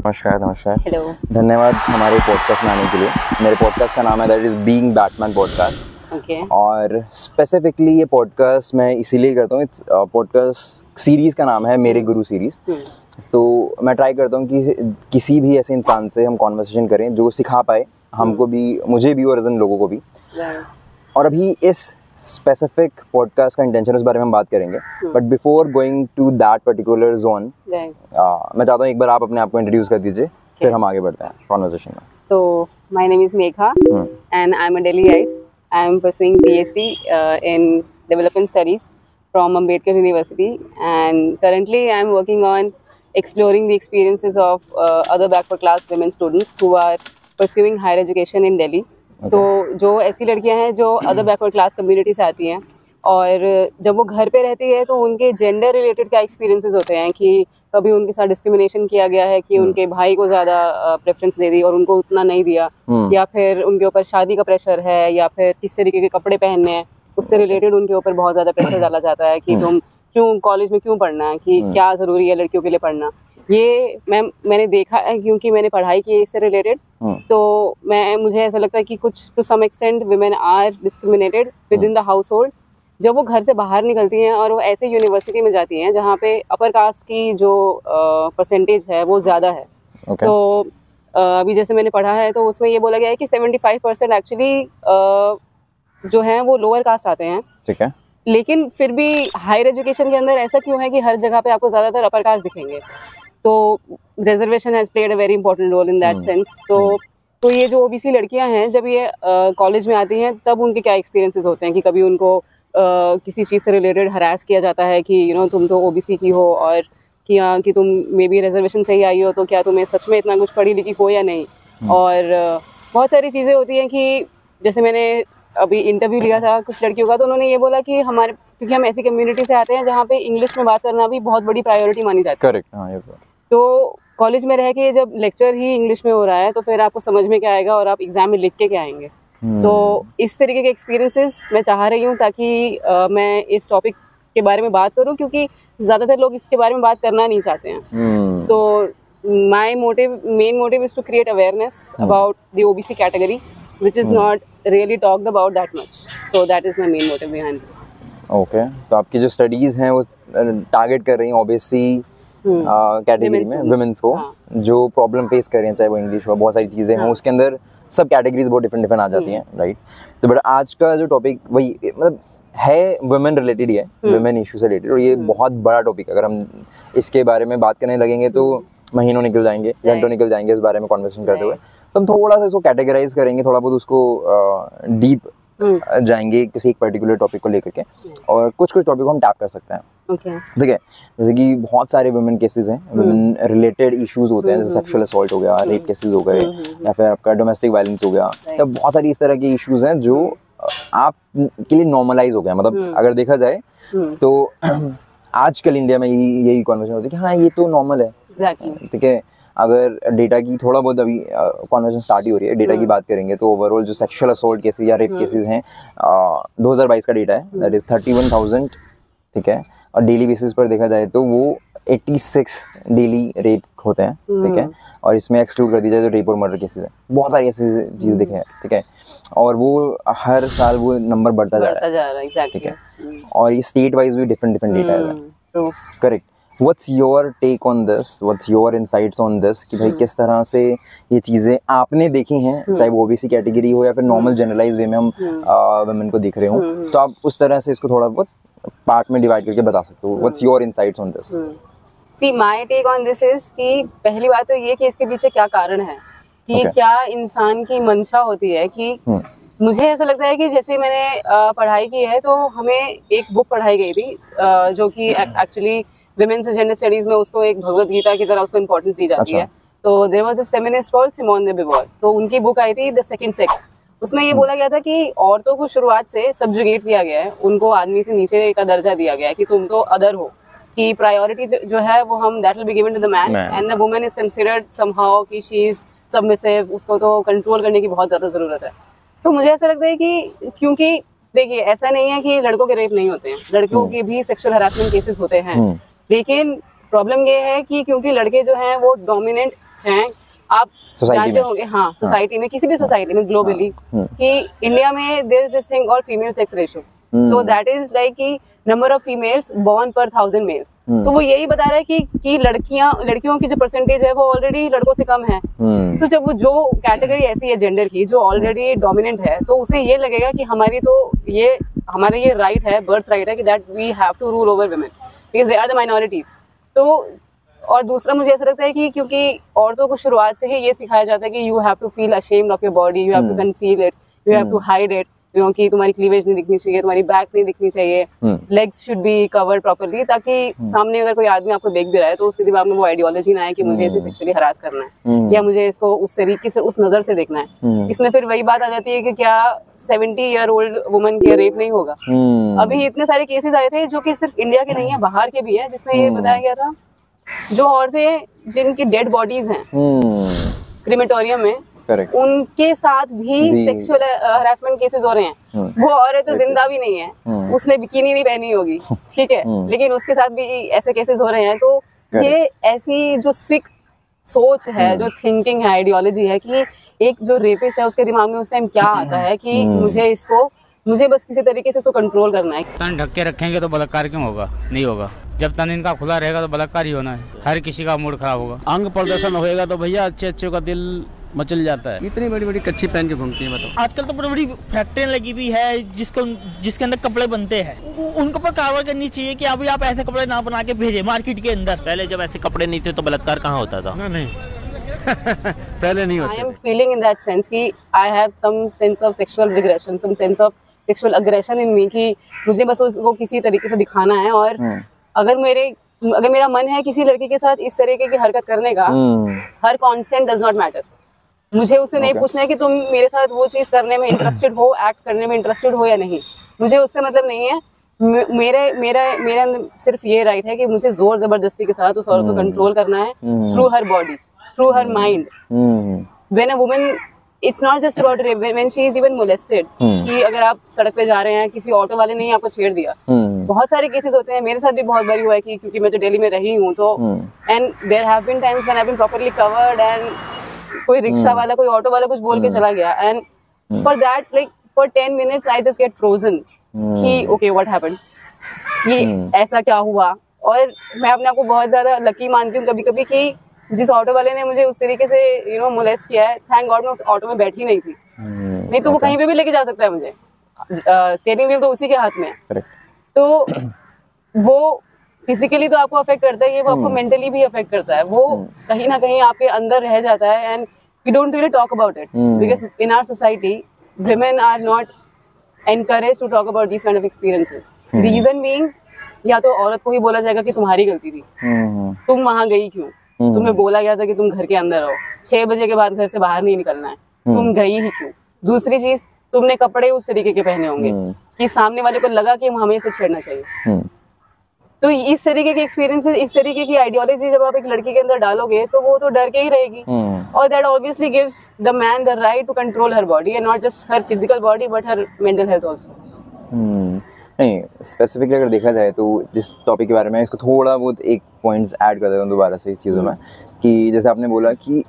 नमस्कार नमस्कार। हेलो। धन्यवाद हमारे पॉडकास्ट में आने के लिए। मेरे पॉडकास्ट का नाम है that is being Batman podcast. Okay. और स्पेसिफिकली ये पॉडकास्ट मैं इसीलिए करता हूँ, इट्स पॉडकास्ट सीरीज़ का नाम है मेरे गुरु सीरीज़। तो मैं ट्राई करता हूँ कि किसी भी ऐसे इंसान से हम कॉन्वर्सेशन करें जो सिखा पाए हमको भी, मुझे भी और लोगों को भी। और अभी इस स्पेसिफिक पॉडकास्ट का इंटेंशन उस बारे में हम बात करेंगे, but before going to that particular zone मैं चाहता हूँ एक बार आप अपने आप को इंट्रोड्यूस कर दीजिए, फिर हम आगे बढ़ते हैं कॉन्वर्सेशन में। So my name is Megha and I'm a Delhiite. I'm pursuing PhD in Development Studies from Ambedkar University, and currently I'm working on exploring the experiences of other backward class women students who are pursuing higher education in Delhi. तो जो ऐसी लड़कियां हैं जो other backward class community से आती हैं और जब वो घर पे रहती है तो उनके जेंडर रिलेटेड क्या एक्सपीरियंसेस होते हैं कि कभी उनके साथ डिस्क्रिमिनेशन किया गया है कि उनके भाई को ज़्यादा प्रेफरेंस दे दी और उनको उतना नहीं दिया, या फिर उनके ऊपर शादी का प्रेशर है, या फिर किस तरीके के कपड़े पहनने हैं उससे रिलेटेड उनके ऊपर बहुत ज़्यादा प्रेशर डाला जाता है कि तुम क्यों कॉलेज में क्यों पढ़ना है, कि क्या ज़रूरी है लड़कियों के लिए पढ़ना। ये मैंने देखा है क्योंकि मैंने पढ़ाई की है इससे रिलेटेड। तो मुझे ऐसा लगता है कि कुछ to some extent women are discriminated within the household जब वो घर से बाहर निकलती हैं और वो ऐसे यूनिवर्सिटी में जाती हैं जहाँ पे अपर कास्ट की जो परसेंटेज है वो ज़्यादा है। तो अभी जैसे मैंने पढ़ा है तो उसमें ये बोला गया है कि 75% एक्चुअली जो हैं वो लोअर कास्ट आते हैं। ठीक है। लेकिन फिर भी हायर एजुकेशन के अंदर ऐसा क्यों है कि हर जगह पे आपको ज़्यादातर अपर कास्ट दिखेंगे? तो reservation has played a very important role in that sense. तो ये जो ओबीसी लड़कियां हैं जब ये कॉलेज में आती हैं तब उनके क्या एक्सपीरियंसेस होते हैं कि कभी उनको किसी चीज़ से रिलेटेड हरास किया जाता है कि तुम तो ओबीसी की हो, और कि तुम मे बी रिजर्वेशन से ही आई हो तो क्या तुम्हें सच में इतना कुछ पढ़ी लिखी हो या नहीं। और बहुत सारी चीज़ें होती हैं कि जैसे मैंने अभी इंटरव्यू लिया था कुछ लड़कियों का, तो उन्होंने ये बोला कि क्योंकि हम ऐसी कम्युनिटी से आते हैं जहाँ पे इंग्लिश में बात करना भी बहुत बड़ी प्रायोरिटी मानी जाती है। करेक्ट। हाँ, तो कॉलेज में रह के जब लेक्चर ही इंग्लिश में हो रहा है तो फिर आपको समझ में क्या आएगा और आप एग्जाम में लिख के क्या आएंगे। तो इस तरीके के एक्सपीरियंसेस मैं चाह रही हूँ ताकि मैं इस टॉपिक के बारे में बात करूँ, क्योंकि ज़्यादातर लोग इसके बारे में बात करना नहीं चाहते हैं। तो my main motive is to create awareness about the OBC category which is not really talked about that much. So that is my main motive behind this. Okay. तो आपकी जो स्टडीज़ हैं वो टारगेट कर रही हैं ओबीसी कैटेगरी में women's को, जो प्रॉब्लम फेस कर रही हैं, चाहे वो इंग्लिश हो, बहुत सारी चीज़ें हों, उसके अंदर सब कैटेगरीज बहुत डिफरेंट आ जाती हैं, राइट। तो बट आज का जो टॉपिक वही मतलब है वुमेन रिलेटेड ही है, वुमेन इशू से रिलेटेड, और ये बहुत बड़ा टॉपिक है। अगर हम इसके बारे में बात करने लगेंगे तो महीनों निकल जाएंगे, घंटों निकल जाएंगे इस बारे में कॉन्वर्सेशन करते हुए। तो हम थोड़ा सा इसको कैटेगराइज करेंगे, थोड़ा बहुत उसको डीप जाएंगे किसी एक पर्टिकुलर टॉपिक को लेकर के, और कुछ टॉपिक को हम टैप कर सकते हैं। ठीक है। जैसे कि बहुत सारे वुमेन केसेस हैं, वुमेन रिलेटेड इश्यूज होते हैं, जैसे सेक्सुअल असॉल्ट हो गया, रेप केसेस हो गए, या फिर आपका डोमेस्टिक वायलेंस हो गया, या बहुत सारी इस तरह के इश्यूज हैं जो आप के लिए नॉर्मलाइज हो गया। मतलब अगर देखा जाए तो आजकल इंडिया में यही कॉन्वर्सेशन होती है कि हाँ ये तो नॉर्मल है। ठीक है। अगर डेटा की थोड़ा बहुत अभी कॉन्वर्सेशन स्टार्ट ही हो रही है, डेटा की बात करेंगे तो ओवरऑल जो सेक्सुअल असॉल्ट केसेस या रेप केसेस हैं 2022 का डेटा है, दैट इज 31,000। ठीक है। और डेली बेसिस पर देखा जाए तो वो 86 डेली रेप होते हैं। ठीक है। और इसमें एक्सक्लूड कर दी जाए तो रेप और मर्डर केसेस हैं, बहुत सारी ऐसी चीज़ें देखे हैं। ठीक है। और वो हर साल वो नंबर बढ़ता जा रहा है। ठीक है। और ये स्टेट वाइज भी डिफरेंट डेटा है। Correct. What's your take on this? What's your insights on this? कि भाई किस तरह से ये चीज़ें आपने देखी हैं, चाहे वो ओबीसी कैटेगरी हो या फिर नॉर्मल जनरलाइज वे में हम वुमेन को दिख रहे हो, तो आप उस तरह से इसको थोड़ा बहुत पार्ट में डिवाइड करके बता सकते हो। What's your insights on this? See, my take on this is कि पहली बात तो ये कि इसके पीछे क्या कारण है, कि क्या इंसान की मंशा होती है। कि मुझे ऐसा लगता है कि जैसे मैंने पढ़ाई की है तो हमें एक बुक पढ़ाई गई थी जो कि एक्चुअली विमेन्स जेंडर स्टडीज में उसको एक भगवत गीता की तरह उसको इम्पोर्टेंस दी जाती है। तो there was a feminist called Simone de Beauvoir, तो उनकी बुक आई थी द सेकंड सेक्स। उसमें ये बोला गया था कि औरतों को शुरुआत से सब्जुगेट किया गया है, उनको आदमी से नीचे का दर्जा दिया गया है कि तुम तो अदर हो, कि प्रायोरिटी जो है वो हम that will be given to the man and the woman is considered somehow कि शी इज सबमिसिव, उसको तो कंट्रोल करने की बहुत ज़्यादा ज़रूरत है। तो मुझे ऐसा लगता है कि क्योंकि देखिए ऐसा नहीं है कि लड़कों के रेप नहीं होते हैं, लड़कियों के भी सेक्सुअल हरासमेंट केसेस होते हैं, लेकिन प्रॉब्लम ये है कि क्योंकि लड़के जो हैं वो डोमिनेंट हैं, आप Society जानते में। होंगे, हाँ, सोसाइटी में, किसी भी सोसाइटी में ग्लोबली, कि इंडिया में there is this thing called female sex ratio. तो दैट इज लाइक कि number of females born per 1000 mails. तो वो यही बता रहा है कि लड़कियों की जो परसेंटेज है वो ऑलरेडी लड़कों से कम है। तो जब वो जो कैटेगरी ऐसी है जेंडर की जो ऑलरेडी डोमिनेंट है, तो उसे ये लगेगा कि हमारा ये राइट है, बर्थ राइट है कि that we have to rule over women because they are the minorities. तो और दूसरा मुझे ऐसा लगता है कि क्योंकि औरतों को शुरुआत से ही ये सिखाया जाता है कि you have to feel ashamed of your body, you have to conceal it, you have to hide it, क्योंकि तुम्हारी क्लीवेज नहीं दिखनी चाहिए, तुम्हारी बैक नहीं दिखनी चाहिए, legs should be covered properly, ताकि सामने अगर कोई आदमी आपको देख भी रहा है तो उसके दिमाग में वो आइडियोलॉजी ना आए कि मुझे इसे सेक्सुअली हरास करना है या मुझे इसको उस तरीके से, उस नजर से देखना है। इसमें फिर वही बात आ जाती है कि क्या 70 ईयर ओल्ड वुमन के रेप नहीं होगा? अभी इतने सारे केसेस आए थे जो कि सिर्फ इंडिया के नहीं है, बाहर के भी है, जिसमें ये बताया गया था जो औरतें जिनकी डेड बॉडीज हैं क्रिमेटोरियम में, Correct. उनके साथ भी सेक्सुअल हरासमेंट केसेस हो रहे हैं। वो औरत तो जिंदा भी नहीं है, उसने बिकिनी नहीं पहनी होगी, ठीक है, लेकिन उसके साथ भी ऐसे केसेस हो रहे हैं। तो ये ऐसी जो सिक सोच है, जो थिंकिंग है, आइडियोलॉजी है कि एक जो रेपिस्ट है उसके दिमाग में उस टाइम क्या आता है कि मुझे बस किसी तरीके से इसको कंट्रोल करना है। तन ढक के रखेंगे तो बलात्कार क्यों होगा? नहीं होगा। जब तन इनका खुला रहेगा तो बलात्कार ही होना है। हर किसी का मूड खराब होगा। अंग प्रदर्शन होएगा तो भैया अच्छे का दिल मचल जाता है। इतनी बड़ी बड़ी कच्ची पहन के घूमती है, बताओ। आजकल तो बड़ी बड़ी फैक्ट्रियाँ लगी हुई है जिसके अंदर कपड़े बनते हैं। उनके ऊपर कार्रवाई करनी चाहिए कि अभी आप ऐसे कपड़े ना बना के भेजे मार्केट के अंदर। पहले जब ऐसे कपड़े नहीं थे तो बलात्कार कहाँ होता था? नहीं पहले नहीं होता। I am feeling in that sense कि I have some sense of sexual regression, some sense of sexual aggression in me कि मुझे बस उसको किसी तरीके से दिखाना है। और अगर मेरा मन है किसी लड़की के साथ इस तरीके की हरकत करने का, हर consent does not matter। मुझे उससे नहीं पूछना है कि तुम मेरे साथ वो चीज करने में इंटरेस्टेड हो, एक्ट करने में इंटरेस्टेड हो या नहीं, मुझे उससे मतलब नहीं है। मेरा सिर्फ ये राइट है कि मुझे जोर जबरदस्ती के साथ उस औरत को कंट्रोल करना है through her body, through her mind. When a woman, it's not just about rape, when she is even molested, कि अगर आप सड़क पे जा रहे हैं, किसी ऑटो वाले ने आपको छेड़ दिया, बहुत सारे केसेस होते हैं। मेरे साथ भी बहुत बारी हुआ है कि क्योंकि मैं तो दिल्ली में रही हूँ, तो and there have been times when I have been properly covered and कोई रिक्शा वाला, कोई ऑटो वाला कुछ बोल के चला गया, and for that like for 10 minutes I just get frozen कि ओके व्हाट हैपेंड, ये ऐसा क्या हुआ। और मैं अपने आप को बहुत ज्यादा लकी मानती हूँ कभी कभी कि जिस ऑटो वाले ने मुझे उस तरीके से मोलेस्ट किया है, थैंक गॉड मैं उस ऑटो में बैठी नहीं थी, नहीं तो वो कहीं पे भी लेके जा सकता है मुझे। स्टीयरिंग व्हील तो उसी के हाथ में है। तो वो फिजिकली तो आपको अफेक्ट करता है, ये वो आपको मेंटली भी अफेक्ट करता है। वो कहीं ना कहीं आपके अंदर रह जाता है and we don't really talk about it because in our society women are not encouraged to talk about these kind of experiences. Reason being, या तो औरत को ही बोला जाएगा कि तुम्हारी गलती थी, तुम वहां गई क्यों, तुम्हें बोला गया था कि तुम घर के अंदर रहो, 6 बजे के बाद घर से बाहर नहीं निकलना है, तुम गई ही क्यों। दूसरी चीज, तुमने कपड़े उस तरीके के पहने होंगे कि सामने वाले को लगा कि हमें इसे छेड़ना चाहिए। तो इस तरीके के एक्सपीरियंसेस, इस तरीके की आइडियोलॉजी जब आप एक लड़की के अंदर डालोगे तो वो तो डर के ही रहेगी। और that obviously gives the man the right to control her body and not just her physical body but her mental health also. नहीं, स्पेसिफिकली अगर देखा जाए तो जिस टॉपिक के बारे में, इसको थोड़ा बहुत एक पॉइंट्स ऐड कर देता हूँ दोबारा से इस चीज़ों में, कि जैसे आपने बोला कि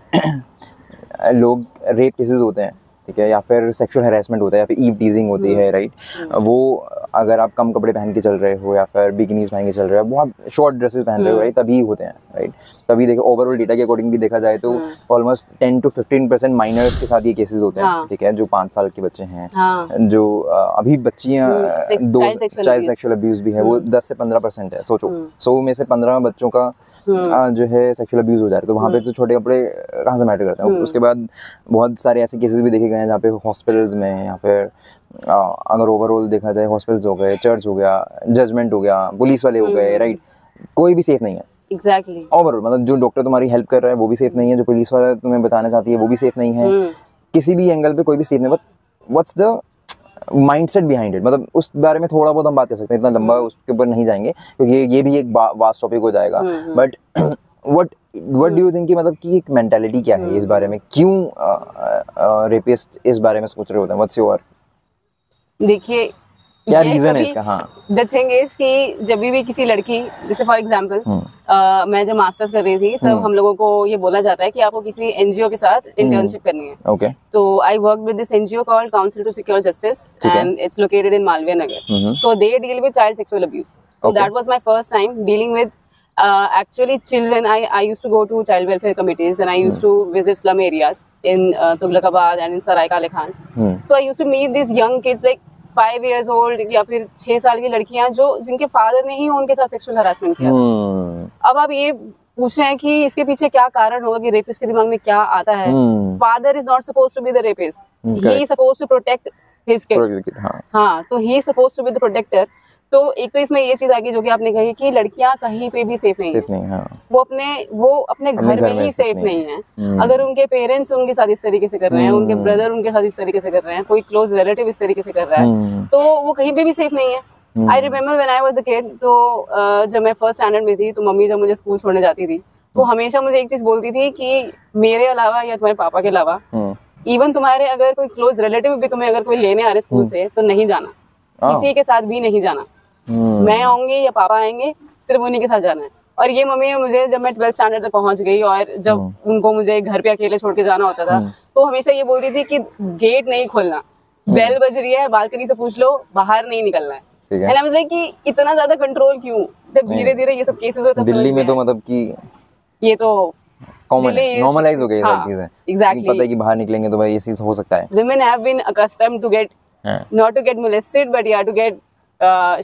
लोग रेप केसेस होते हैं, ठीक है, या फिर सेक्सुअल हैरेसमेंट होता है, या फिर ईव टीजिंग होती है, राइट। वो अगर आप कम कपड़े पहन के चल रहे हो या फिर बिकिनीज पहन के चल रहे हो, बहुत शॉर्ट ड्रेसेस पहन रहे हो, राइट, तभी होते हैं, राइट। तभी देखो ओवरऑल डेटा के अकॉर्डिंग भी देखा जाए तो ऑलमोस्ट 10 to 15% माइनर्स के साथ ये केसेस होते हैं, ठीक है, जो 5 साल के बच्चे हैं, जो अभी बच्चियां, चाइल्ड सेक्सुअल अब्यूज भी है, वो 10 से 15% है। सोचो 100 में से 15 बच्चों का जो है सेक्सुअल अब्यूज हो जा रहा है, तो वहाँ पे तो छोटे कपड़े कहाँ से मैटर करते हैं। उसके बाद बहुत सारे ऐसे केसेस भी देखे गए हैं जहाँ पे हॉस्पिटल्स में, या फिर अगर ओवरऑल देखा जाए, हॉस्पिटल्स हो गए, चर्च हो गया, जजमेंट हो गया, पुलिस वाले हो गए, राइट, कोई भी सेफ नहीं है। एग्जैक्टली ओवरऑल मतलब जो डॉक्टर तुम्हारी हेल्प कर रहा है वो भी सेफ नहीं है, जो पुलिस वाला तुम्हें बताना चाहती है वो भी सेफ नहीं है, किसी भी एंगल पे कोई भी सेफ नहीं। But what's the mindset behind it, मतलब उस बारे में थोड़ा बहुत हम बात कर सकते हैं, इतना लंबा उसके ऊपर नहीं जाएंगे क्योंकि ये भी एक वास्ट टॉपिक हो जाएगा। But what do you think कि मतलब कि एक मेंटालिटी क्या है इस बारे में, क्यों रेपिस्ट इस बारे में सोच रहे होते हैं? What's your? देखिए, क्या रीजन है इसका? हाँ, द थिंग इज कि जब भी किसी लड़की, जैसे फॉर एग्जांपल मैं जब मास्टर्स कर रही थी तब हम लोगों को ये बोला जाता है कि आपको किसी एनजीओ के साथ इंटर्नशिप करनी है. ओके. तो I work with this NGO called council to secure justice and it's located in Malviya Nagar. So they deal with child sexual abuse. So that was my first time dealing with actually children. I used to go to child welfare committees and I used to visit slum areas in Tughlakabad and in Sarai Kale Khan. So I used to meet these young kids like 5 years old या फिर 6 साल की लड़कियां जो जिनके father ने ही उनके साथ सेक्सुअल हरासमेंट किया. अब आप ये पूछ रहे हैं कि इसके पीछे क्या कारण होगा, कि रेपिस्ट के दिमाग में क्या आता है. Father is not supposed to be the rapist, he is supposed to protect his kid. हाँ, तो he is supposed to be the protector. तो एक तो इसमें ये चीज आ गई जो कि आपने कही कि लड़कियां कहीं पे भी सेफ नहीं है. हाँ. वो अपने घर में ही सेफ नहीं है. अगर उनके पेरेंट्स उनके साथ इस तरीके से कर रहे हैं, उनके ब्रदर उनके साथ इस तरीके से कर रहे हैं, कोई क्लोज रिलेटिव इस तरीके से कर रहा है, तो वो कहीं पे भी सेफ नहीं है. I remember when I was a kid, तो जब मैं फर्स्ट स्टैंडर्ड में थी तो मम्मी जब मुझे स्कूल छोड़ने जाती थी तो हमेशा मुझे एक चीज बोलती थी कि मेरे अलावा या तुम्हारे पापा के अलावा इवन तुम्हारे अगर कोई क्लोज रिलेटिव भी तुम्हें अगर कोई लेने आ रहे स्कूल से तो नहीं जाना, किसी के साथ भी नहीं जाना. मैं आऊंगी या पापा आएंगे, सिर्फ उन्हीं के साथ जाना है. और ये मम्मी मुझे जब मैं 12th स्टैंडर्ड तक पहुंच गई और जब उनको मुझे घर पे अकेले छोड़ के जाना होता था तो हमेशा ये बोलती थी कि गेट नहीं खोलना, बेल बज रही है, बालकनी से पूछ लो, बाहर नहीं निकलना है. एंड आई वाज लाइक कि इतना ज्यादा कंट्रोल क्यों? जब धीरे धीरे ये सब केसेस होते हैं दिल्ली में तो मतलब कि ये तो कॉमन नॉर्मलाइज हो गई है चीजें. एग्जैक्टली, पता है कि बाहर निकलेंगे तो भाई ये चीज हो सकता है. women have been accustomed to get not to get molested but yeah to get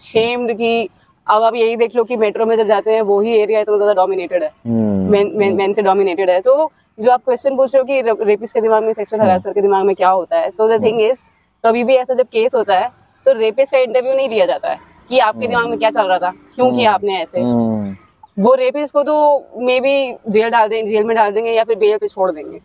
shamed. कि अब आप यही देख लो कि मेट्रो में जब जाते हैं वो ही एरिया इतना ज्यादा डोमिनेटेड है, मेन से डोमिनेटेड है. तो जो आप क्वेश्चन पूछ रहे हो कि रेपिस्ट के दिमाग में, सेक्सुअल हरासर के दिमाग में क्या होता है, तो द थिंग इज कभी भी ऐसा जब केस होता है तो रेपिस्ट का इंटरव्यू नहीं लिया जाता है कि आपके दिमाग में क्या चल रहा था, क्यों किया आपने ऐसे. वो रेपिस्ट को तो मे बी जेल में डाल देंगे या फिर बेल पे छोड़ देंगे.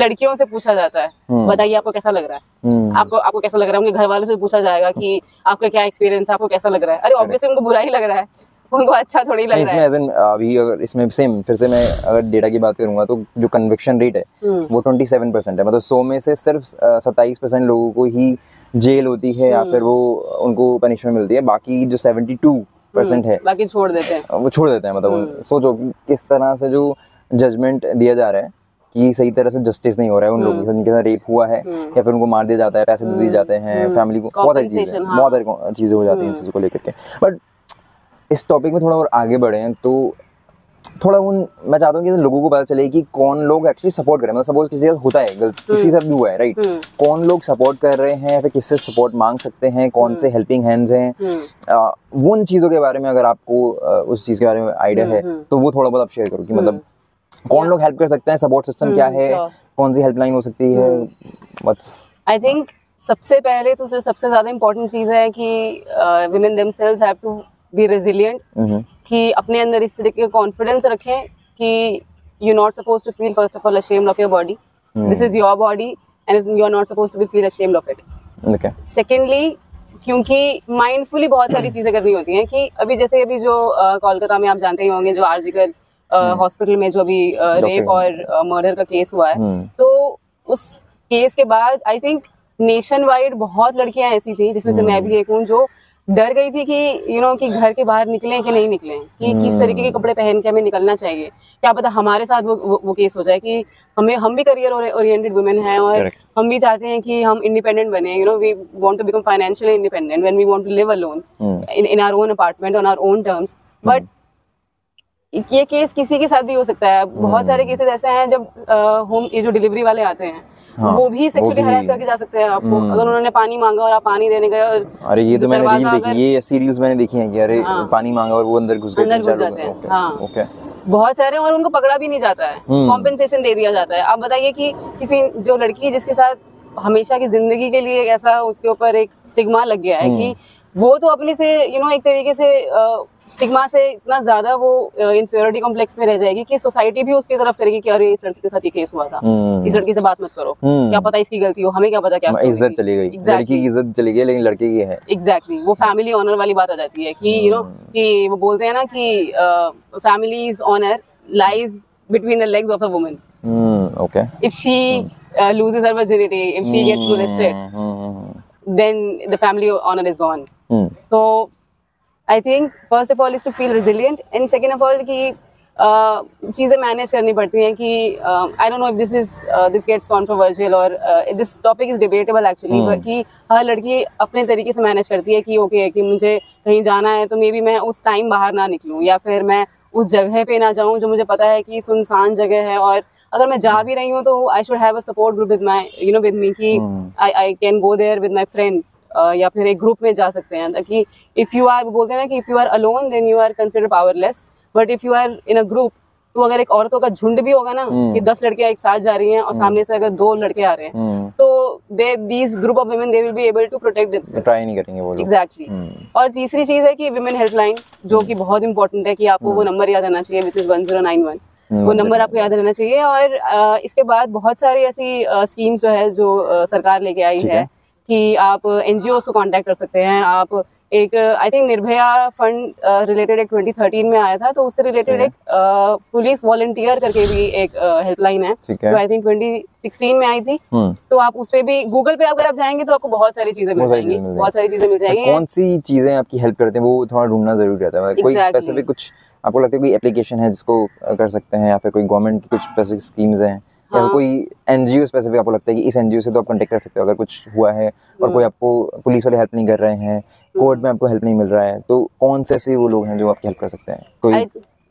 लड़कियों से पूछा जाता है, बताइए आपको कैसा लग रहा है, आपको कैसा लग रहा है. उनके घर वालों से पूछा जाएगा कि आपका क्या एक्सपीरियंस, आपको कैसा लग रहा है. अरे ऑब्वियसली उनको बुरा ही लग रहा है, उनको अच्छा थोड़ी लग रहा है. इसमें अभी अगर इसमें सेम फिर से मैं अगर डेटा की बात करूंगा तो जो कन्विक्शन रेट है वो 27% है. मतलब 100 में से सिर्फ 27% लोगों को ही जेल होती है या फिर वो उनको पनिशमेंट मिलती है. बाकी जो 72% है बाकी छोड़ देते हैं, वो छोड़ देते हैं. मतलब सोचो किस तरह से जो जजमेंट दिया जा रहा है कि सही तरह से जस्टिस नहीं हो रहा है उन लोगों के साथ जिनके साथ रेप हुआ है या फिर उनको मार दिया जाता है, पैसे दे दिए जाते हैं फैमिली को, बहुत सारी चीज़ें हो जाती हैं इन चीज़ों को लेकर के. बट इस टॉपिक में थोड़ा और आगे बढ़े हैं तो थोड़ा मैं चाहता हूँ कि लोगों को पता चले कि कौन लोग एक्चुअली सपोर्ट कर रहे हैं. मतलब सपोज किसी के साथ होता है किसी से भी हुआ है, राइट, कौन लोग सपोर्ट कर रहे हैं, फिर किससे सपोर्ट मांग सकते हैं, कौन से हेल्पिंग हैंड्स हैं. वो उन चीज़ों के बारे में अगर आपको उस चीज़ के बारे में आइडिया है तो वो थोड़ा बहुत आप शेयर करो कि मतलब कौन लोग हेल्प कर सकते हैं, सपोर्ट सिस्टम क्या है, कौन सी हेल्पलाइन हो सकती है. आई थिंक सबसे पहले तो सबसे ज्यादा इम्पोर्टेंट चीज है कि women themselves have to be resilient. कि अपने अंदर इस तरीके का कॉन्फिडेंस रखें कि you're not supposed to feel first of all ashamed of your body. This is your body and you're not supposed to be feel ashamed of it. Okay. Secondly, क्योंकि mindfully बहुत सारी चीजें करनी होती हैं कि अभी जो कोलकाता में आप जानते ही होंगे जो आर्जिकल हॉस्पिटल में जो अभी रेप और मर्डर का केस हुआ है, तो उस केस के बाद आई थिंक नेशन वाइड बहुत लड़कियां ऐसी थी जिसमें से मैं भी एक हूँ जो डर गई थी कि कि घर के बाहर निकलें कि नहीं निकलें, कि किस तरीके के कपड़े पहन के हमें निकलना चाहिए. क्या पता हमारे साथ वो केस हो जाए कि हम भी करियर ओरिएंटेड वुमेन हैं और हम भी चाहते हैं कि हम इंडिपेंडेंट बने. We want to become financially independent when we want to live alone in our own apartment on our own terms. But ये केस किसी के साथ भी हो सकता है. बहुत सारे केसेस ऐसे हैं जब ये जो डिलीवरी वाले आते हैं वो भी सेक्सुअली हरास करके जा सकते हैं आपको. अगर उन्होंने पानी मांगा और आप पानी देने गए और अरे ये तो मैंने रील देखी, ये ऐसी रील्स मैंने देखी हैं कि अरे पानी मांगा और वो अंदर घुस जाते हैं. हाँ, बहुत सारे, और उनको पकड़ा भी नहीं जाता है, कॉम्पेंसेशन दे दिया जाता है. आप बताइए कि किसी जो लड़की जिसके साथ हमेशा की जिंदगी के लिए ऐसा उसके ऊपर एक स्टिग्मा लग गया है कि वो तो अपने से एक तरीके से स्टिग्मा से इतना ज्यादा वो इंफीरियरिटी कॉम्प्लेक्स में रह जाएगी कि सोसाइटी भी उसकी तरफ करेगी कि अरे इस लड़की के साथ ये केस हुआ था, इस लड़की से बात मत करो, क्या पता इसकी गलती हो, हमें क्या पता, क्या इज्जत चली गई, लड़की की इज्जत चली गई लेकिन लड़के की है. एग्जैक्टली, वो फैमिली ऑनर वाली बात आ जाती है कि कि वो बोलते हैं ना कि families honour lies between the legs of a woman. Okay, if she loses her virginity, if she gets molested, then the family honor is gone. So I think first of all is to feel resilient, and second of all कि चीज़ें manage करनी पड़ती हैं कि I don't know if this gets controversial or this topic is debatable actually, but कि हर लड़की अपने तरीके से मैनेज करती है कि ओके कि मुझे कहीं जाना है तो मे बी मैं उस टाइम बाहर ना निकलूँ, या फिर मैं उस जगह पे ना जाऊँ जो मुझे पता है कि सुनसान जगह है, और अगर मैं जा भी रही हूँ तो I should have a support group with my with me कि I can go there with my friend, या फिर एक ग्रुप में जा सकते हैं, ताकि इफ़ यू आर बोलते हैं ना कि if you are alone then you are consider powerless, but if you are in a group तो अगर एक औरतों का झुंड भी होगा ना कि 10 लड़कियां एक साथ जा रही हैं और सामने से अगर 2 लड़के आ रहे हैं तो these group of women they will be able to protect themselves. Try नहीं करेंगे वो लोग. Exactly. और तीसरी चीज है कि विमेन हेल्पलाइन जो कि बहुत इंपॉर्टेंट है कि आपको वो नंबर याद रहना चाहिए, which is 1091. वो नंबर आपको याद रहना चाहिए. और इसके बाद बहुत सारी ऐसी स्कीम्स जो है जो सरकार लेके आई है कि आप एनजीओ को कांटेक्ट कर सकते हैं. आप एक I think Nirbhaya fund related एक 2013 में आया था, तो उससे रिलेटेड एक पुलिस वॉलंटियर करके भी एक हेल्पलाइन है जो आई थिंक 2016 में आई थी. तो आप उस पे भी गूगल पे अगर आप जाएंगे तो आपको बहुत सारी चीजें मिल जाएंगी, बहुत सारी चीजें मिल जाएंगी. कौन सी चीजें आपकी हेल्प करते हैं वो थोड़ा ढूंढना जरूरी रहता है. कोई स्पेसिफिक कुछ आपको लगता है कोई एप्लीकेशन है जिसको कर सकते हैं, या फिर कोई गवर्नमेंट की कुछ स्पेसिफिक स्कीम्स हैं, या कोई एनजीओ स्पेसिफिक आपको लगता है कि इस एनजीओ से तो आप कांटेक्ट कर सकते हो अगर कुछ हुआ है और कोई आपको पुलिस वाले हेल्प नहीं कर रहे हैं, कोर्ट में आपको हेल्प नहीं मिल रहा है, तो कौन से ऐसे वो लोग हैं जो आपकी हेल्प कर सकते हैं? कोई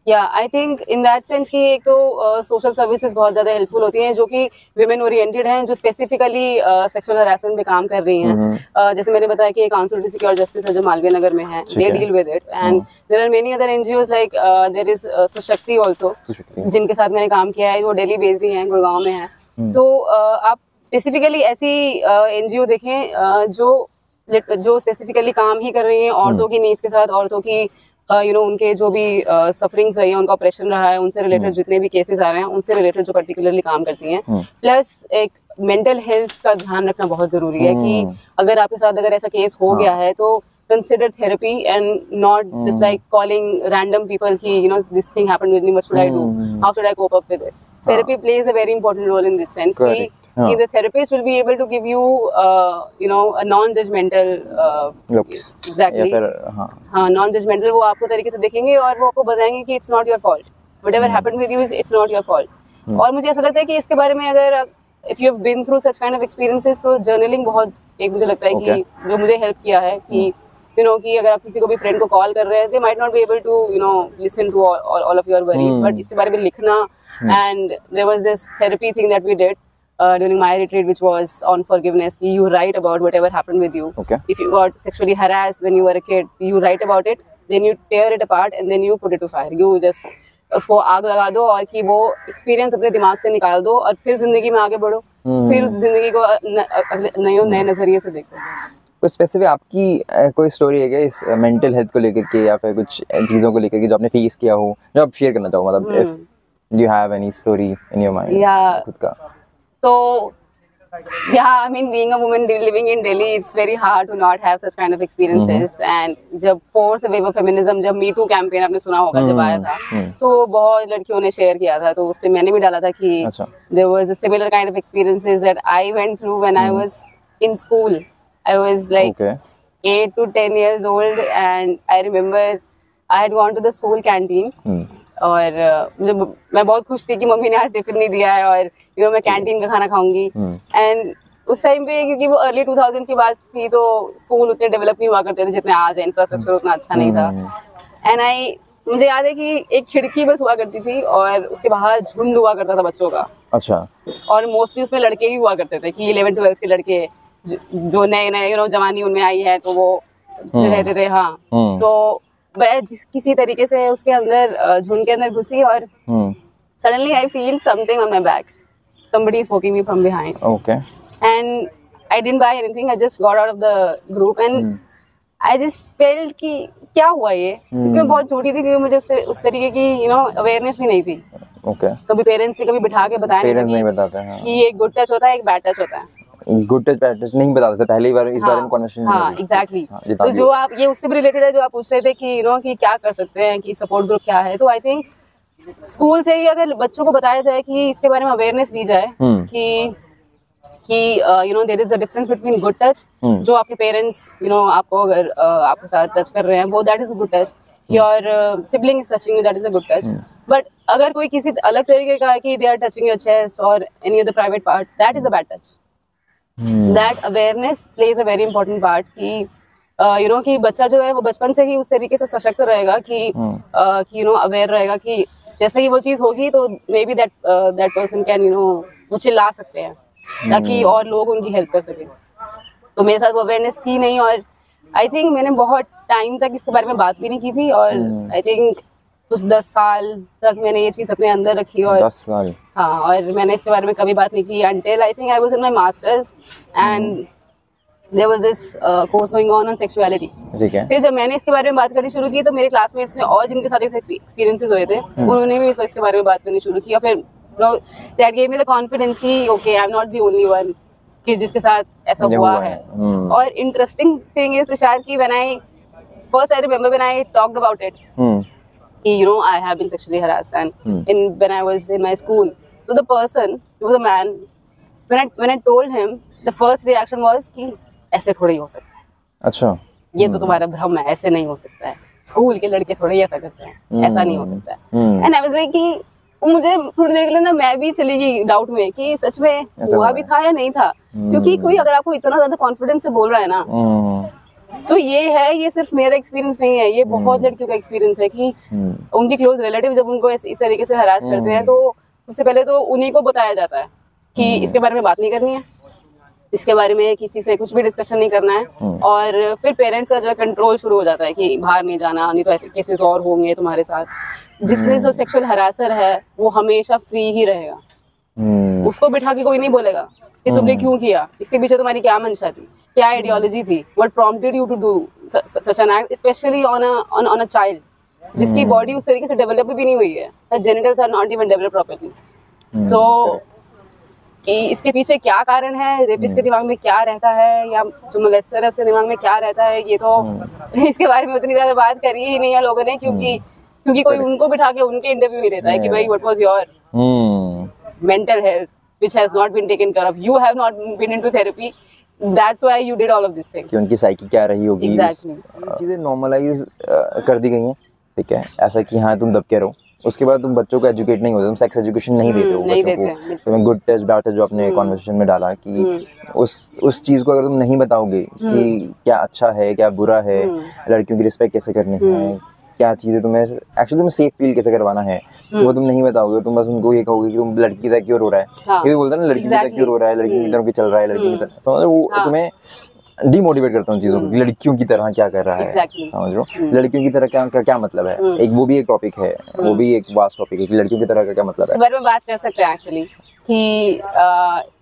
I think in that sense कि एक तो सोशल सर्विसेज बहुत ज़्यादा हेल्पफुल होती हैं जो कि विमेन ओरिएंटेड हैं, जो स्पेसिफिकली सेक्सुअल हरासमेंट पे काम कर रही हैं. जैसे मैंने बताया कि काउंसिल टू सिक्योर जस्टिस है जो मालवीय नगर में है, they deal with it, and there are many other NGOs like there is Sushakti also जिनके साथ मैंने काम किया है, वो दिल्ली बेस्ड ही हैं, गुड़गांव में है. तो आप स्पेसिफिकली ऐसी एनजीओ देखें जो स्पेसिफिकली काम ही कर रही हैं औरतों की नीड्स के साथ, औरतों की उनके जो भी सफरिंग्स रही है, उनका ऑपरेशन रहा है, उनसे रिलेटेड जितने भी केसेस आ रहे हैं उनसे रिलेटेड जो पर्टिकुलरली काम करती हैं. प्लस एक मेंटल हेल्थ का ध्यान रखना बहुत जरूरी है कि अगर आपके साथ अगर ऐसा केस हो गया है तो consider therapy and not just like calling random people कि this thing happened with me, what should I do, how should I cope up with it. Therapy plays a very important role in this sense. The therapist will be able to give you, a non-judgmental looks. Exactly. हाँ, non-judgmental. वो आपको तरीके से देखेंगे और वो आपको बताएंगे कि it's not your fault. Whatever happened with you is it's not your fault. और मुझे ऐसा लगता है कि इसके बारे में अगर if you have been through such kind of experiences तो journaling बहुत एक मुझे लगता है कि जो मुझे help किया है कि कि अगर आप किसी को भी फ्रेंड को कॉल कर रहे हैं, they might not be able to listen to all of your worries, but इसके बारे में लिखना. And there was this therapy thing that we did during my retreat, which was on forgiveness. You write about whatever happened with you. If you got sexually harassed when you were a kid, you write about it, then you tear it apart and then you put it to fire. You just उसको आग लगा दो और कि वो experience अपने दिमाग से निकाल दो और फिर जिंदगी में आगे बढ़ो, फिर जिंदगी को नए नजरिए से देखो. कोई स्पेसिफिक आपकी कोई स्टोरी है क्या इस मेंटल हेल्थ को लेकर के, या फिर कुछ चीज़ों को लेकर के जो आपने फेस किया हो, जो आप शेयर करना चाहो? मतलब do you have any story in your mind? खुद का. So I mean being a woman living in Delhi, it's very hard to not have such kind of experiences. And जब fourth wave of feminism, जब Me Too campaign आपने सुना होगा जब आया था, तो बहुत लड़कियों ने शेयर किया था, तो उस पे मैंने भी डाला था कि there was a similar kind of experiences that I went through when I was in school. I was like 8 to 10 years old, and I remember I had gone to the school canteen. और मैं बहुत खुश थी कि mummy ने आज tiffin नहीं दिया है और मैं कैंटीन का खाना खाऊंगी. एंड उस टाइम पे क्योंकि वो अर्ली 2000 की बात थी तो स्कूल उतने डेवलप नहीं हुआ करते थे जितने आज है, इंफ्रास्ट्रक्चर उतना अच्छा नहीं था. एंड मुझे याद है कि एक खिड़की बस हुआ करती थी और उसके बाहर झुंड हुआ करता था बच्चों का. अच्छा. और मोस्टली उसमें लड़के ही हुआ करते थे कि 11th-12th के लड़के जो नए जवानी उनमें आई है तो वो रहते थे. हाँ. तो मैं किसी तरीके से उसके अंदर झुंड के अंदर घुसी और suddenly I feel something on my back, somebody is poking me from behind. Okay. And I didn't buy anything. I just got out of the group and I just felt कि क्या हुआ ये, क्योंकि मैं बहुत छोटी थी, क्योंकि मुझे उस तरीके की अवेयरनेस भी नहीं थी. Okay. कभी पेरेंट्स से कभी बिठा के बताया नहीं बताते हैं कि एक गुड टच होता है, एक बैड टच होता है. गुड टच बैड टच नहीं बताते थे पहली बार इस बारे में कन्वर्सेशन. हाँ, एग्जैक्टली. तो जो आप ये उससे भी रिलेटेड है जो आप पूछ रहे थे कि कि क्या कर सकते हैं, कि सपोर्ट ग्रुप क्या है. तो आई थिंक स्कूल से ही अगर बच्चों को बताया जाए कि इसके बारे में अवेयरनेस दी जाए कि कि there is a difference between good touch, जो आपके पेरेंट्स आपको अगर आपके साथ टच कर रहे हैं वो that is a good touch, your sibling is touching you that is a good touch, but अगर कोई किसी अलग तरीके का है कि they are touching your chest और any other private part, that is a bad touch. That awareness plays a very important part कि कि बच्चा जो है वो बचपन से ही उस तरीके से सशक्त रहेगा कि अवेयर रहेगा कि जैसे ही वो चीज होगी तो may be that person can वो चिल्ला सकते हैं ताकि और लोग उनकी हेल्प कर सकें. तो मेरे साथ वो अवेयरनेस थी नहीं और आई थिंक मैंने बहुत टाइम तक इसके बारे में बात भी नहीं की थी और आई थिंक कुछ 10 साल तक मैंने ये चीज़ अपने अंदर रखी और 10 साल हाँ, और मैंने इसके बारे में कभी बात नहीं की until I think I was in my masters and there was this course going on sexuality. ठीक है. फिर जब मैंने इसके बारे में बात करनी शुरू की तो मेरे क्लासमेट्स ने और जिनके साथ एक्सपीरियंसेस हुए थे उन्होंने भी इसके बारे में बात करनी शुरू की और फिर that gave me the confidence कि okay I'm not the only one कि जिसके साथ ऐसा हुआ है. और interesting thing is तुषार कि when I first I remember when I talked about it कि I have been sexually harassed and when I was in my school, so the person, he was a man, when I told him, the first reaction was कि ऐसे थोड़ी हो सकता है. अच्छा. ये तो तुम्हारा भ्रम है, ऐसे नहीं हो सकता है. स्कूल के लड़के थोड़े ऐसा करते हैं, ऐसा नहीं हो सकता है. And I was like कि मुझे थोड़ी देर के लिए ना मैं भी चली गई डाउट में कि सच में हुआ भी था या नहीं था, क्योंकि कोई अगर आपको इतना ज्यादा कॉन्फिडेंस से बोल रहा है ना तो ये सिर्फ मेरा एक्सपीरियंस नहीं है, ये बहुत लड़कियों का एक्सपीरियंस है कि उनकी क्लोज रिलेटिव जब उनको इस तरीके से हरास करते हैं तो सबसे पहले तो उन्हीं को बताया जाता है कि इसके बारे में बात नहीं करनी है, इसके बारे में किसी से कुछ भी डिस्कशन नहीं करना है. और फिर पेरेंट्स का जो है कंट्रोल शुरू हो जाता है कि बाहर नहीं जाना, नहीं तो ऐसे केसेस और होंगे तुम्हारे साथ. जिसने जो सेक्सुअल हरासर है वो हमेशा फ्री ही रहेगा, उसको बिठा के कोई नहीं बोलेगा कि तुमने क्यों किया, इसके पीछे तुम्हारी क्या मंशा थी, क्या आइडियोलॉजी थी, what prompted you to do such an act, specially on a child जिसकी बॉडी उस तरीके से डेवलप भी नहीं हुई है, the genitals are not even develop properly. तो कि इसके पीछे क्या कारण है, रेपिस्ट के दिमाग में क्या रहता है या जो मोलेस्टर है उसके दिमाग में क्या रहता है, ये तो इसके बारे में उतनी ज्यादा बात करी ही नहीं है लोगों ने, क्योंकि कोई उनको बिठा के उनके इंटरव्यू नहीं देता है कि भाई what was your mental health which has not been taken care of, you have not been into therapy, that's why you did all of these things. कि उनकी साइकी क्या रही होगी. Exactly. चीज़ें नॉर्मलाइज कर दी गई हैं, ठीक है, ऐसा कि हाँ तुम दब के रहो. उसके बाद तुम बच्चों को एजुकेट नहीं होते, तुम सेक्स एजुकेशन नहीं देते हो बच्चों को. तुम्हें गुड टच बैड टच जो आपने कॉन्वर्सेशन में डाला कि उस चीज़ को अगर तुम नहीं बताओगे कि क्या अच्छा है क्या बुरा है, लड़कियों की रिस्पेक्ट कैसे करनी है, क्या चीज़ें तुम्हें एक्चुअली तुम्हें सेफ फील कैसे करवाना है, वो तुम नहीं बताओगे. तुम बस उनको ये कहोगे कि तुम लड़की की तरह क्यों रो रहा है, ये बोलता है ना लड़की की तरह क्यों रो रहा है, लड़की की तरह क्यों चल रहा है, लड़की की तरह, समझ वो तुम्हें डिमोटिवेट करता हूँ चीज़ों को. लड़कियों की तरह क्या कर रहा है, समझ लो लड़कियों की तरह क्या मतलब है. एक वो भी एक टॉपिक है, वो भी एक वास्ट टॉपिक है कि लड़कियों की तरह का क्या मतलब है. इस बारे में बात कर सकते हैं एक्चुअली कि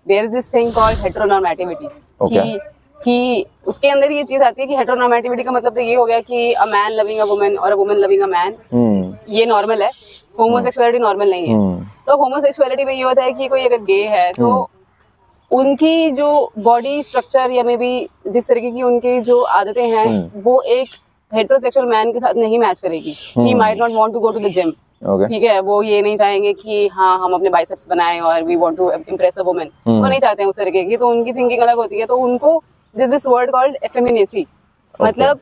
there is this thing called heteronormativity कि उसके अंदर ये चीज आती है कि हेटेरोनॉर्मेटिविटी का मतलब तो ये हो गया कि a man loving a woman और a woman loving a man, ये नॉर्मल है. होमोसेक्सुअलिटी नॉर्मल नहीं है. तो होमोसेक्सुअलिटी में ये होता है कि कोई अगर गे है तो उनकी जो बॉडी स्ट्रक्चर या मे बी जिस तरीके की उनकी जो आदतें हैं वो एक हेटेरोसेक्सुअल मैन के साथ नहीं मैच करेगी. He might not want to go to the gym, ठीक है, वो ये नहीं चाहेंगे कि हाँ हम अपने बाइसेप्स बनाएं और we want to impress a woman, वो नहीं चाहते हैं उस तरीके की. तो उनकी थिंकिंग अलग होती है. तो उनको दिस वर्ड कॉल्ड एफेमिनेसी, मतलब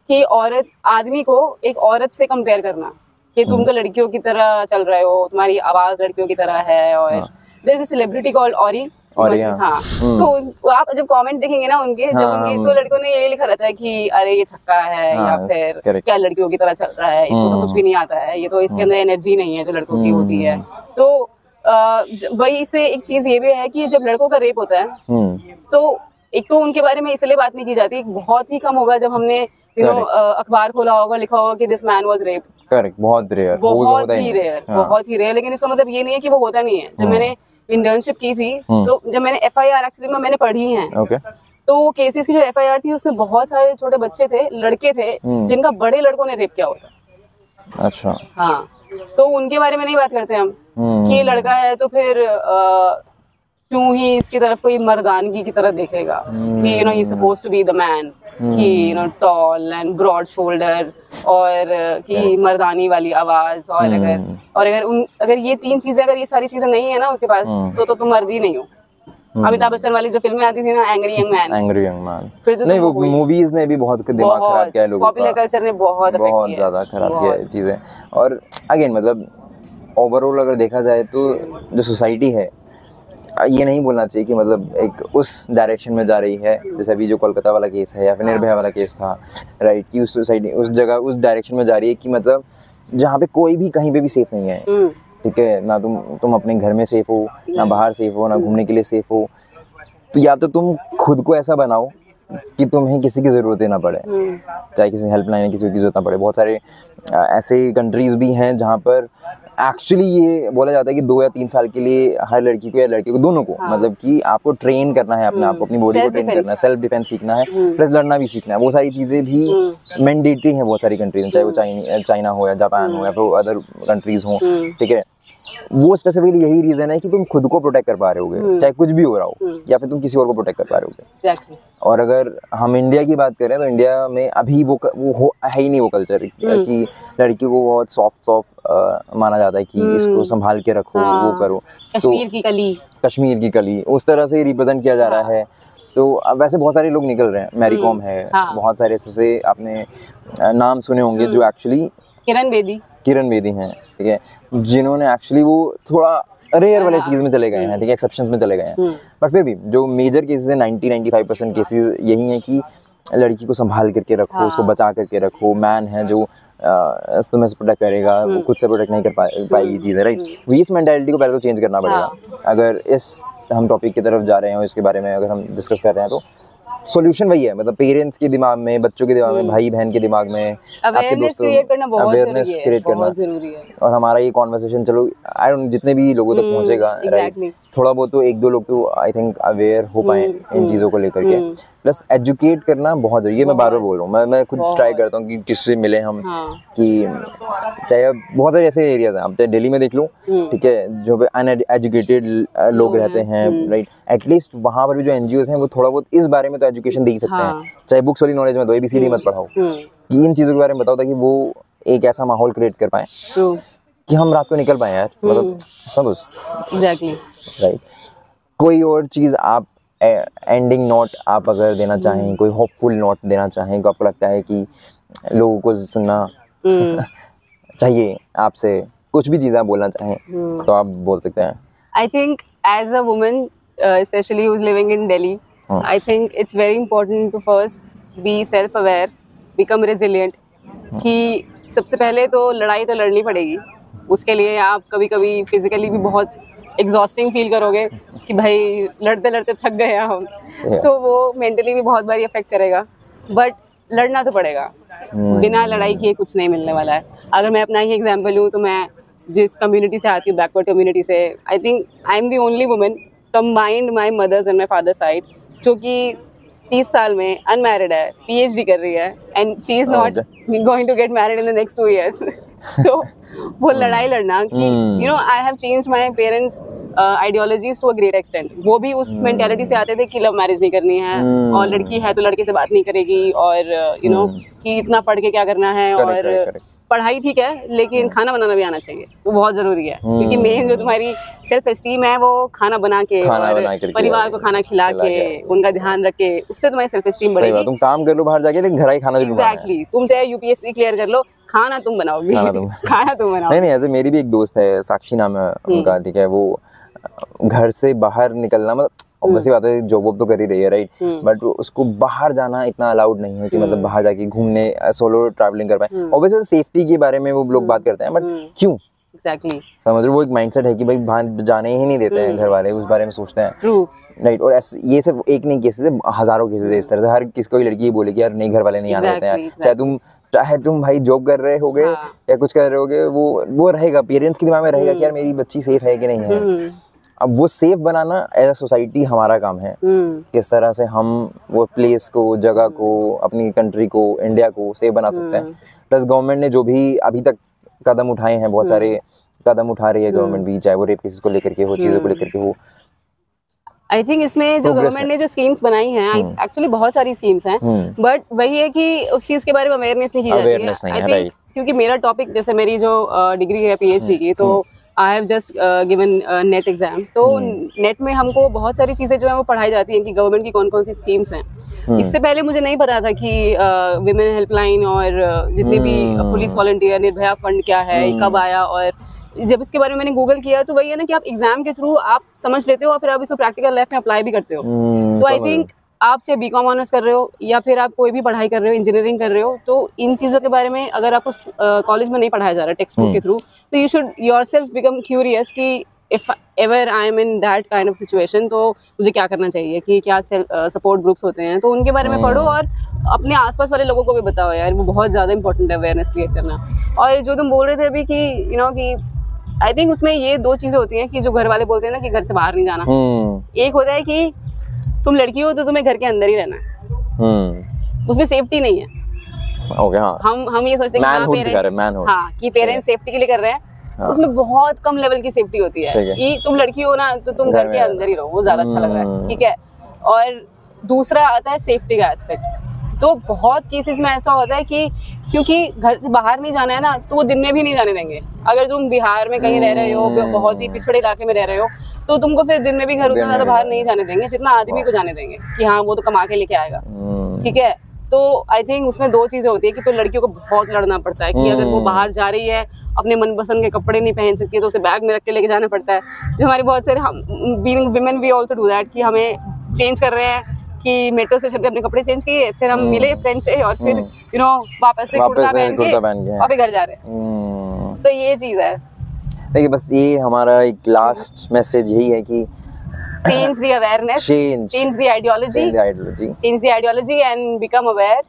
कि औरत आदमी को एक औरत से कंपेयर करना कि तुम तो लड़कियों की तरह चल रहे हो, तुम्हारी आवाज लड़कियों की तरह है. और there is a celebrity called Orry. हाँ, तो आप जब कमेंट देखेंगे ना उनके तो लड़कों ने ये लिखा रहता है कि अरे ये छक्का है या फिर क्या लड़कियों की तरह चल रहा है, इसको तो कुछ भी नहीं आता है, ये तो इसके अंदर एनर्जी नहीं है जो लड़कों की होती है. तो वही इसमें एक चीज ये भी है कि जब लड़कों का रेप होता है तो एक तो उनके बारे में इसलिए बात नहीं की जाती, बहुत ही कम होगा जब हमने अखबार खोला होगा, लिखा होगा कि this man was raped. Correct, बहुत रेयर, बहुत ही रेयर. लेकिन इसका मतलब ये नहीं है कि वो होता नहीं है. जब मैंने इंटर्नशिप की थी तो जब मैंने FIR एक्चुअली में मैंने पढ़ी है, तो वो केसेस की जो FIR थी उसमें बहुत सारे छोटे बच्चे थे, लड़के थे जिनका बड़े लड़कों ने रेप किया होता. अच्छा. हाँ, तो उनके बारे में नहीं बात करते हम कि लड़का है तो फिर क्यों ही इसकी तरफ कोई मर्दानगी की तरह देखेगा कि he is supposed to be the man, कि टॉल एंड ब्रॉड शोल्डर और कि मर्दानी वाली आवाज. और अगर ये तीन चीजें, अगर ये सारी चीजें नहीं है ना उसके पास तो तुम मर्द ही नहीं हो. अमिताभ बच्चन वाली जो फिल्में आती थी ना, एंग्री यंग मैन, फिर तो नहीं वो मूवीज ने भी बहुत दिमाग खराब किया है लोगों का, पॉपुलर कल्चर ने बहुत ज्यादा खराब किया है चीजें। और अगेन मतलब ओवरऑल अगर देखा जाए तो जो सोसाइटी है, ये नहीं बोलना चाहिए कि मतलब एक उस डायरेक्शन में जा रही है, जैसे अभी जो कोलकाता वाला केस है या फिर निर्भया वाला केस था, राइट, कि उस सोसाइटी उस जगह उस डायरेक्शन में जा रही है कि मतलब जहाँ पे कोई भी कहीं पे भी सेफ नहीं है, ठीक है ना, तुम अपने घर में सेफ हो ना, बाहर सेफ हो ना, घूमने के लिए सेफ हो, तो या तो तुम खुद को ऐसा बनाओ कि तुम्हें किसी की ज़रूरत ही ना पड़े, चाहे किसी हेल्पलाइन किसी की ज़रूरत ना पड़े। बहुत सारे ऐसे कंट्रीज़ भी हैं जहाँ पर एक्चुअली ये बोला जाता है कि 2 या 3 साल के लिए हर लड़की को या लड़के को, दोनों को, मतलब कि आपको ट्रेन करना है अपने आप को, अपनी बॉडी को ट्रेन करना है, सेल्फ डिफेंस सीखना है, प्लस लड़ना भी सीखना है। वो सारी चीज़ें भी मैंडेटरी हैं बहुत सारी कंट्रीज में, चाहे वो चाइना हो या जापान हो या फिर अदर कंट्रीज़ हों, ठीक है। वो स्पेसिफिकली यही रीज़न है कि तुम खुद को प्रोटेक्ट कर पा रहे होगे, चाहे कुछ भी हो रहा हो, या फिर तुम किसी और को प्रोटेक्ट कर पा रहे होगे। और अगर हम इंडिया की बात करें तो इंडिया में अभी वो है ही नहीं वो कल्चर कि लड़की को बहुत सॉफ्ट माना जाता है कि इसको संभाल के रखो, वो करो, कश्मीर की कली उस तरह से रिप्रेजेंट किया जा रहा है। तो अब वैसे बहुत सारे लोग निकल रहे हैं, मैरी कॉम है, बहुत सारे ऐसे आपने नाम सुने होंगे जो एक्चुअली किरण बेदी हैं, ठीक है, जिन्होंने एक्चुअली वो थोड़ा रेयर वाले चीज़ में चले गए हैं, ठीक है, एक्सेप्शंस में चले गए हैं, बट फिर भी जो मेजर केसेस हैं 90-95% केसेस यही हैं कि लड़की को संभाल करके रखो, उसको बचा करके रखो, मैन है जो तुम्हें से प्रोटेक्ट करेगा, वो खुद से प्रोटेक्ट नहीं कर पाएगी चीज़ें, राइट। इस मेंटालिटी को पहले तो चेंज करना पड़ेगा। अगर इस हम टॉपिक की तरफ जा रहे हैं और इसके बारे में अगर हम डिस्कस कर रहे हैं तो सॉल्यूशन वही है, मतलब पेरेंट्स के दिमाग में, बच्चों के दिमाग में, भाई बहन के दिमाग में, आपके दोस्तों अवेयरनेस क्रिएट करना जरूरी है। और हमारा ये कॉन्वर्सेशन चलो आई डोंट जितने भी लोगों तक पहुंचेगा, राइट, थोड़ा बहुत तो 1-2 लोग तो आई थिंक अवेयर हो पाए इन चीज़ों को लेकर के, प्लस एजुकेट करना बहुत जरूरी है। मैं बार बार बोल रहा हूँ, मैं खुद ट्राई करता हूँ कि किससे मिले हम, कि चाहे बहुत सारे ऐसे एरियाज हैं, आप चाहे दिल्ली में देख लो, ठीक है, जो अनएजुकेटेड लोग रहते हैं, राइट, एटलीस्ट वहाँ पर भी जो NGOs हैं वो थोड़ा बहुत इस बारे में तो एजुकेशन दे ही सकते हैं, चाहे बुक्स वाली नॉलेज में दो, ABCD मत पढ़ाओ, कि इन चीज़ों के बारे में बताओ ताकि वो एक ऐसा माहौल क्रिएट कर पाएँ कि हम रात को निकल पाएँ यार, मतलब समझ, राइट। कोई और चीज़ आप एंडिंग नोट आप अगर देना चाहें, कोई होपफुल नोट देना चाहें, तो आपको लगता है कि लोगों को सुनना चाहिए आपसे, कुछ भी चीज़ आप बोलना चाहें तो आप बोल सकते हैं। I think as a woman, especially who's living in Delhi, I think it's very important to first be self-aware, become resilient. कि सबसे पहले तो लड़ाई तो लड़नी पड़ेगी, उसके लिए आप कभी कभी फिजिकली भी बहुत एग्जॉस्टिंग फील करोगे कि भाई लड़ते लड़ते थक गए हम, तो वो मेंटली भी बहुत बारी अफेक्ट करेगा, बट लड़ना तो पड़ेगा, बिना लड़ाई किए कुछ नहीं मिलने वाला है। अगर मैं अपना ही एग्जांपल लूँ तो मैं जिस कम्युनिटी से आती हूँ, बैकवर्ड कम्युनिटी से, I think I am the only woman combined my mothers and my father's side जो कि 30 साल में अनमैरिड है, PhD कर रही है, and she is not going to get married in the next 2 years। तो वो लड़ाई लड़ना कि you know I have changed my parents ideologies to a great extent. वो भी उस मेंटालिटी से आते थे कि लव मैरिज नहीं करनी है, और लड़की है तो लड़के से बात नहीं करेगी, और यू नो कि इतना पढ़ के क्या करना है, और पढ़ाई ठीक है लेकिन खाना बनाना भी आना चाहिए, वो बहुत जरूरी है, क्योंकि मेन जो तुम्हारी सेल्फ एस्टीम है वो खाना बना के और परिवार को खाना खिला के उनका ध्यान रख के, उससे तुम्हारी सेल्फ एस्टीम बढ़ेगी। तुम काम कर लो बाहर जाके, लेकिन घर ही खाना जरूर बनाना है। एग्जैक्टली, तुम चाहे UPSC क्लियर कर लो, खाना तुम बनाओगे, खाना तुम बनाओगे। नहीं ऐसे मेरी भी एक दोस्त है, साक्षी नाम है उनका, ठीक है, वो घर से बाहर निकलना, मतलब ऑब्वियसली बात है जॉब तो कर ही रही है, राइट, बट उसको बाहर जाना इतना अलाउड नहीं है कि मतलब बाहर जाके घूमने, सोलो ट्रैवलिंग कर पाए। ऑब्वियसली सेफ्टी के बारे में वो लोग बात करते हैं, बट क्यों, एग्जैक्टली, समझ रहे हो, वो एक माइंडसेट है कि भाई बाहर जाने ही नहीं देते हैं घर वाले, उस बारे में सोचते हैं, राइट। और ये सिर्फ एक नहीं केसेस है, हजारों केसेस है इस तरह से। हर किसी कोई लड़की बोले कि यार नहीं घर वाले नहीं आने देते हैं, चाहे तुम भाई जॉब कर रहे होगे या कुछ कर रहे होगे, वो रहेगा, पेरेंट्स के दिमाग में रहेगा कि यार मेरी बच्ची सेफ है कि नहीं है। अब वो सेफ बनाना एज अ सोसाइटी हमारा काम है, किस तरह से हम वो प्लेस को, जगह को, अपनी कंट्री को, इंडिया को सेफ बना सकते हैं। प्लस गवर्नमेंट ने जो भी अभी तक कदम उठाए हैं, बहुत सारे कदम उठा रही है गवर्नमेंट भी, चाहे वो रेप केसेस को लेकर के हो, चीज़ों को लेकर के हो। आई थिंक इसमें जो गवर्नमेंट ने जो स्कीम्स बनाई हैं, एक्चुअली बहुत सारी स्कीम्स हैं, बट वही है कि उस चीज़ के बारे में अवेयरनेस नहीं की जाती है। आई थिंक क्योंकि मेरा टॉपिक, जैसे मेरी जो डिग्री है PhD की, तो I have just given net exam. तो नेट में हमको बहुत सारी चीज़ें जो है वो पढ़ाई जाती हैं कि गवर्नमेंट की कौन कौन सी स्कीम्स हैं। इससे पहले मुझे नहीं पता था कि विमेन हेल्पलाइन और जितने भी पुलिस वॉलंटियर, निर्भया फंड क्या है, कब आया। और जब इसके बारे में मैंने गूगल किया तो वही है ना कि आप एग्जाम के थ्रू आप समझ लेते हो और फिर आप इसको प्रैक्टिकल लाइफ में अप्लाई भी करते हो। तो आई थिंक आप चाहे बीकॉम ऑनर्स कर रहे हो या फिर आप कोई भी पढ़ाई कर रहे हो, इंजीनियरिंग कर रहे हो, तो इन चीज़ों के बारे में अगर आपको कॉलेज में नहीं पढ़ाया जा रहा टेक्स्ट बुक के थ्रू, तो you should yourself become curious कि if ever I am in that kind of situation तो मुझे क्या करना चाहिए, कि क्या सपोर्ट ग्रुप्स होते हैं, तो उनके बारे में पढ़ो और अपने आसपास वाले लोगों को भी बताओ यार, वो बहुत ज़्यादा इंपॉर्टेंट है अवेयरनेस क्रिएट करना। और जो तुम बोल रहे थे अभी कि यू नो कि आई थिंक उसमें ये दो चीज़ें होती हैं कि जो घर वाले बोलते हैं ना कि घर से बाहर नहीं जाना। एक होता है कि तुम लड़की हो तो तुम्हें घर के अंदर ही रहना है, उसमें सेफ्टी नहीं है। ओके, हाँ। हम ये सोचते हैं कि पेरेंट्स सेफ्टी के लिए कर रहे हैं, हाँ। उसमें बहुत कम लेवल की सेफ्टी होती है कि तुम लड़की हो ना तो तुम घर के अंदर ही रहो, वो ज्यादा अच्छा लग रहा है, ठीक है। और दूसरा आता है सेफ्टी का एस्पेक्ट। तो बहुत केसेस में ऐसा होता है कि क्योंकि घर से बाहर नहीं जाना है ना, तो वो दिन में भी नहीं जाने देंगे। अगर तुम बिहार में कहीं रह रहे हो, बहुत ही पिछड़े इलाके में रह रहे हो, तो तुमको फिर दिन में भी घर उतना ज्यादा बाहर नहीं जाने देंगे जितना आदमी को जाने देंगे कि हाँ वो तो कमा के लेके आएगा, ठीक है। तो आई थिंक उसमें दो चीजें होती है कि तो लड़कियों को बहुत लड़ना पड़ता है कि अगर वो बाहर जा रही है, अपने मनपसंद के कपड़े नहीं पहन सकती है तो उसे बैग में रख के लेके जाना पड़ता है। जो हमारे बहुत सारे being women we also do that कि हमें चेंज कर रहे हैं कि मेट्रो स्टेशन पे अपने कपड़े चेंज किए, फिर हम मिले फ्रेंड से और फिर यू नो वापस से कुर्ता पहन के और फिर घर जा रहे हैं। तो ये चीज है। देखिए, बस ये हमारा एक लास्ट मैसेज यही है कि change the awareness, change the ideology and become aware।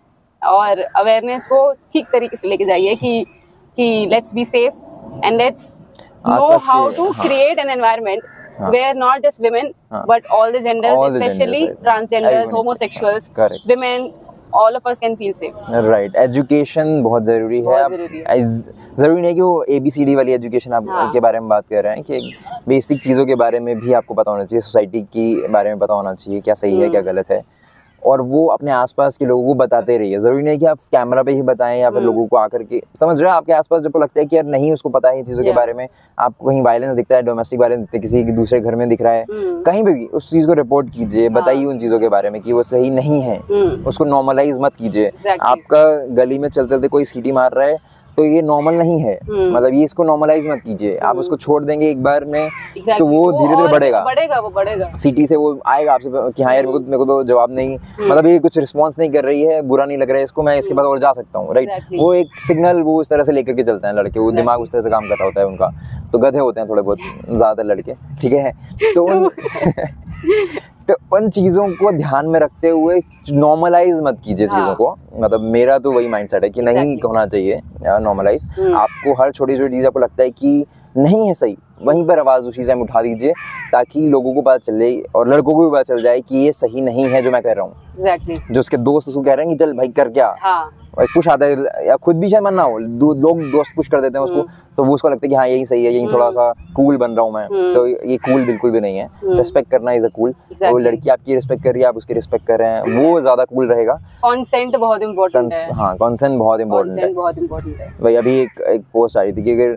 और अवेयरनेस को ठीक तरीके से लेके जाइए कि let's be safe and let's know how to create an environment where not just women but all the genders, especially transgenders, homosexuals, women, all of us can feel safe। Right, education बहुत ज़रूरी है। ज़रूरी नहीं कि वो ABCD वाली education आप के बारे में बात कर रहे हैं, कि बेसिक चीज़ों के बारे में भी आपको पता होना चाहिए, सोसाइटी की बारे में पता होना चाहिए, क्या सही है क्या गलत है, और वो अपने आसपास के लोगों को बताते रहिए। ज़रूरी नहीं कि आप कैमरा पे ही बताएं या फिर लोगों को आकर के, समझ रहे हो, आपके आसपास जब लगता है कि यार नहीं उसको पता है चीज़ों के बारे में, आपको कहीं वायलेंस दिखता है, डोमेस्टिक वायलेंस दिखता है, किसी दूसरे घर में दिख रहा है, कहीं पे भी उस चीज़ को रिपोर्ट कीजिए, बताइए उन चीज़ों के बारे में कि वो सही नहीं है, उसको नॉर्मलाइज मत कीजिए। आपका गली में चलते चलते कोई सीटी मार रहा है तो ये नॉर्मल नहीं है, मतलब ये इसको नॉर्मलाइज मत कीजिए। आप उसको छोड़ देंगे एक बार में तो वो धीरे धीरे बढ़ेगा, सिटी से वो आएगा आपसे कि हाँ यार मेरे को तो जवाब नहीं, मतलब ये कुछ रिस्पांस नहीं कर रही है, बुरा नहीं लग रहा है इसको, मैं इसके बाद और जा सकता हूँ, राइट। वो एक सिग्नल वो इस तरह से लेकर के चलते हैं लड़के, वो दिमाग उस तरह से काम कर रहा होता है उनका, तो गधे होते हैं थोड़े बहुत ज़्यादातर लड़के, ठीक है। तो उन चीज़ों को ध्यान में रखते हुए नॉर्मलाइज मत कीजिए चीज़ों को, मतलब मेरा तो वही माइंडसेट है कि नहीं होना चाहिए नॉर्मलाइज। आपको हर छोटी छोटी चीज़ आपको लगता है कि नहीं है सही, वहीं पर आवाज़ उसी टाइम उठा दीजिए ताकि लोगों को पता चले और लड़कों को भी पता चल जाए कि ये सही नहीं है जो मैं कह रहा हूँ। जो उसके दोस्त उसको कह रहे हैं कि चल भाई कर क्या, और पुश आता है, या खुद भी शायद मन ना हो, लोग दोस्त पुश कर देते हैं उसको, तो वो उसको लगता है कि हाँ यही सही है, यही थोड़ा सा कूल बन रहा हूँ मैं, तो ये कूल बिल्कुल भी नहीं है। रिस्पेक्ट करना इज अ कूल। वो लड़की आपकी रिस्पेक्ट कर रही है, आप उसकी रिस्पेक्ट कर रहे हैं, वो ज्यादा कूल रहेगा। कंसेंट बहुत इंपॉर्टेंट है। हाँ, कंसेंट बहुत इंपॉर्टेंट है। भाई अभी एक पोस्ट आ रही थी कि अगर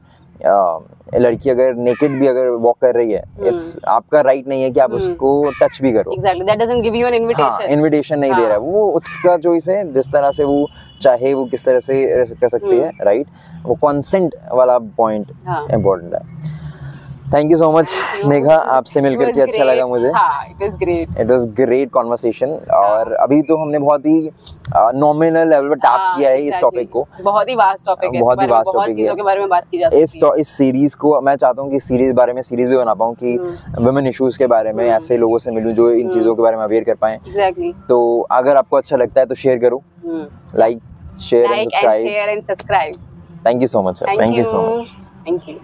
लड़की अगर नेकेड भी अगर वॉक कर रही है, इट्स आपका राइट नहीं है कि आप उसको टच भी करो। Exactly, that doesn't give you an invitation। हाँ, इनविटेशन नहीं दे रहा है, वो उसका चॉइस है, जिस तरह से वो चाहे वो किस तरह से कर सकती है, राइट। वो कंसेंट वाला पॉइंट इम्पोर्टेंट है। Thank you so much Megha, आपसे मिलकर के अच्छा लगा मुझे। It was great conversation. और अभी तो हमने बहुत ही नॉमिनल लेवल पर टैप किया है इस टॉपिक को, बहुत ही वास्ट टॉपिक है, बहुत चीजों के बारे में बात की जा सकती है। इस सीरीज को मैं चाहता हूँ कि सीरीज बारे में सीरीज भी बना पाऊँ कि वुमेन इश्यूज के बारे में ऐसे लोगों से मिलूं जो इन चीज़ों के बारे में अवेयर कर पाएं। तो अगर आपको अच्छा लगता है तो शेयर करो, like share and subscribe. Thank you so much sir, thank you so much, thank you.